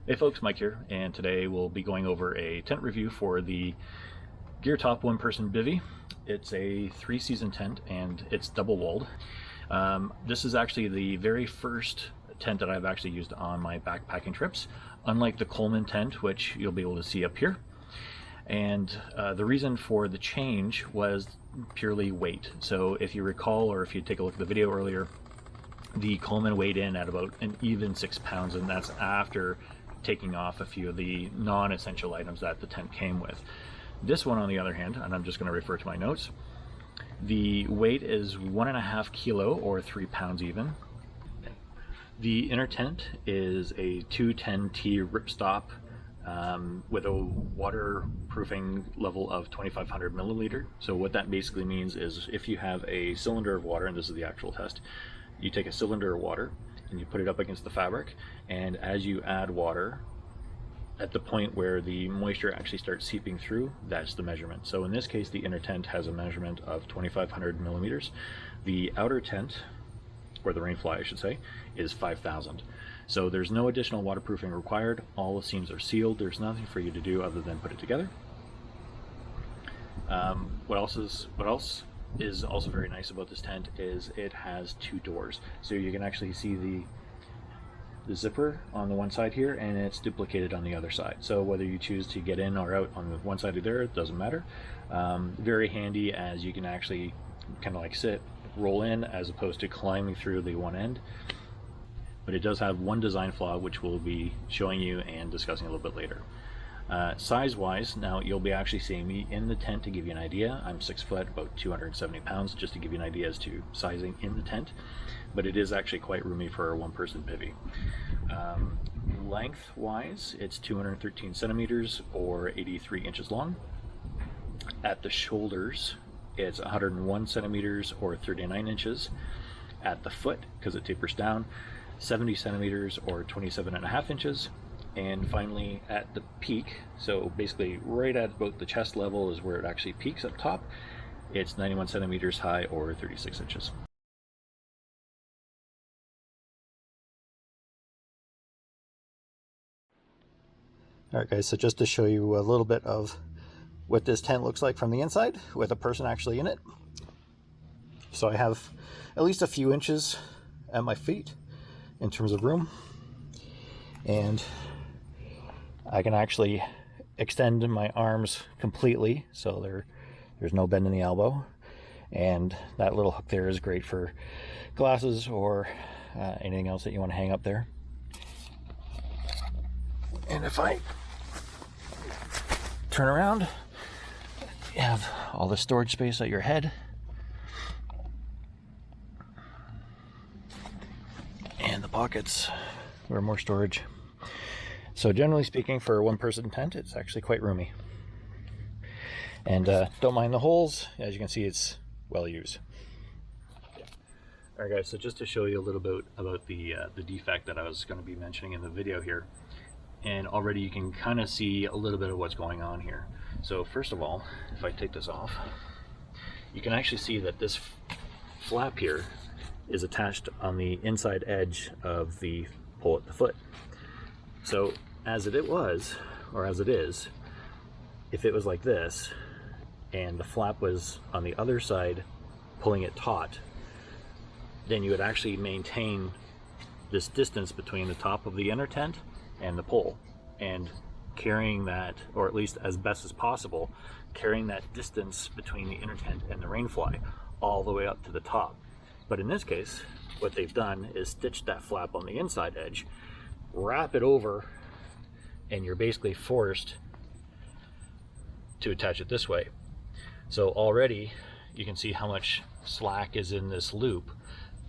Hey folks, Mike here, and today we'll be going over a tent review for the GeerTop one-person Bivy. It's a 3-season tent and it's double walled. This is actually the very first tent that I've actually used on my backpacking trips, unlike the Coleman tent, which you'll be able to see up here. And the reason for the change was purely weight. So if you recall, or if you take a look at the video earlier, the Coleman weighed in at about an even 6 pounds, and that's after taking off a few of the non-essential items that the tent came with. This one, on the other hand, and I'm just going to refer to my notes, the weight is 1.5 kilo or 3 pounds even. The inner tent is a 210T ripstop with a waterproofing level of 2,500 milliliter. So what that basically means is if you have a cylinder of water, and this is the actual test, you take a cylinder of water and you put it up against the fabric, and as you add water, at the point where the moisture actually starts seeping through, that's the measurement. So in this case, the inner tent has a measurement of 2,500 millimeters. The outer tent, or the rainfly I should say, is 5,000. So there's no additional waterproofing required. All the seams are sealed. There's nothing for you to do other than put it together. What else is also very nice about this tent is it has 2 doors. So you can actually see the zipper on the one side here, and it's duplicated on the other side. So whether you choose to get in or out on the one side or there, it doesn't matter. Very handy, as you can actually kind of like sit, roll in, as opposed to climbing through the one end. But it does have one design flaw, which we'll be showing you and discussing a little bit later. Size-wise, now you'll be actually seeing me in the tent to give you an idea. I'm 6 foot, about 270 pounds, just to give you an idea as to sizing in the tent. But it is actually quite roomy for a one-person bivy. Length-wise, it's 213 centimeters or 83 inches long. At the shoulders, it's 101 centimeters or 39 inches. At the foot, because it tapers down, 70 centimeters or 27.5 inches. And finally at the peak, so basically right at about the chest level is where it actually peaks up top, it's 91 centimeters high or 36 inches. Alright guys, so just to show you a little bit of what this tent looks like from the inside with a person actually in it. So I have at least a few inches at my feet in terms of room, and I can actually extend my arms completely, so there's no bend in the elbow. And that little hook there is great for glasses or anything else that you want to hang up there. And if I turn around, you have all the storage space at your head. And the pockets for more storage. So generally speaking, for a one-person tent, it's actually quite roomy. And don't mind the holes. As you can see, it's well used. Alright guys, so just to show you a little bit about the defect that I was going to be mentioning in the video here. And already you can kind of see a little bit of what's going on here. So first of all, if I take this off, you can actually see that this flap here is attached on the inside edge of the pole at the foot. So as it was, or as it is, if it was like this and the flap was on the other side pulling it taut, then you would actually maintain this distance between the top of the inner tent and the pole, and carrying that, or at least as best as possible, carrying that distance between the inner tent and the rainfly all the way up to the top. But in this case, what they've done is stitched that flap on the inside edge, wrap it over, and you're basically forced to attach it this way. So already you can see how much slack is in this loop.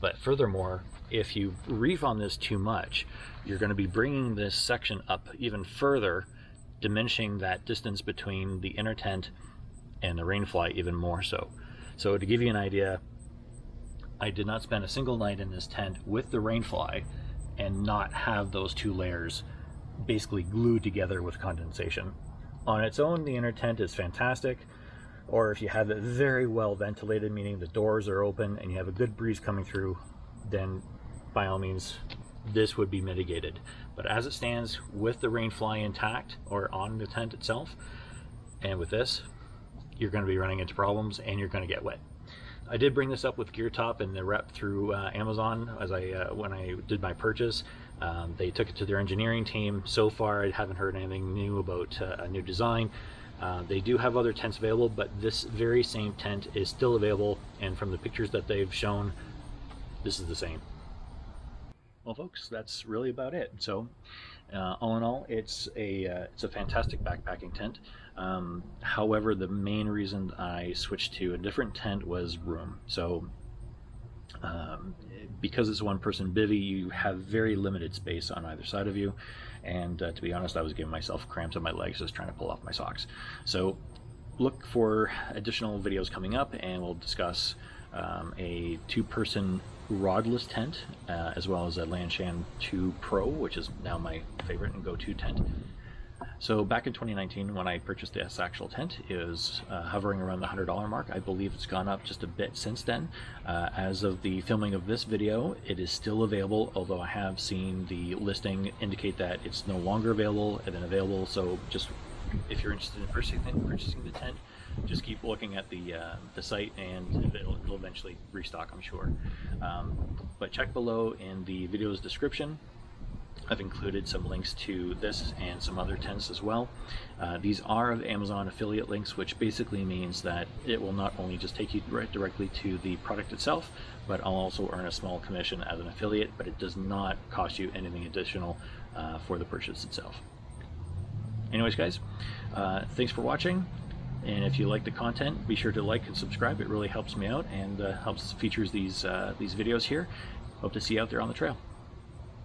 But furthermore, if you reef on this too much, you're going to be bringing this section up even further, diminishing that distance between the inner tent and the rainfly even more so. So to give you an idea, I did not spend a single night in this tent with the rainfly and not have those 2 layers basically glued together with condensation. On its own, the inner tent is fantastic, or if you have it very well ventilated, meaning the doors are open and you have a good breeze coming through, then by all means this would be mitigated. But as it stands, with the rainfly intact or on the tent itself, and with this, you're going to be running into problems and you're going to get wet. I did bring this up with GeerTop and the rep through Amazon as when I did my purchase. They took it to their engineering team. So far, I haven't heard anything new about a new design. They do have other tents available, but this very same tent is still available, and from the pictures that they've shown, this is the same. Well, folks, that's really about it. So all in all, it's a fantastic backpacking tent. However, the main reason I switched to a different tent was room. So because it's a one-person bivy, you have very limited space on either side of you, and to be honest, I was giving myself cramps in my legs just trying to pull off my socks. So look for additional videos coming up, and we'll discuss a two-person rodless tent, as well as a Lanshan 2 Pro, which is now my favorite and go-to tent. So back in 2019, when I purchased this actual tent, it was hovering around the $100 mark. I believe it's gone up just a bit since then. As of the filming of this video, it is still available, although I have seen the listing indicate that it's no longer available and then available. So just if you're interested in purchasing the tent, just keep looking at the site, and it'll eventually restock, I'm sure. But check below in the video's description. I've included some links to this and some other tents as well. These are Amazon affiliate links, which basically means that it will not only just take you directly to the product itself, but I'll also earn a small commission as an affiliate, but it does not cost you anything additional for the purchase itself. Anyways, guys, thanks for watching. And if you like the content, be sure to like and subscribe. It really helps me out and helps features these videos here. Hope to see you out there on the trail.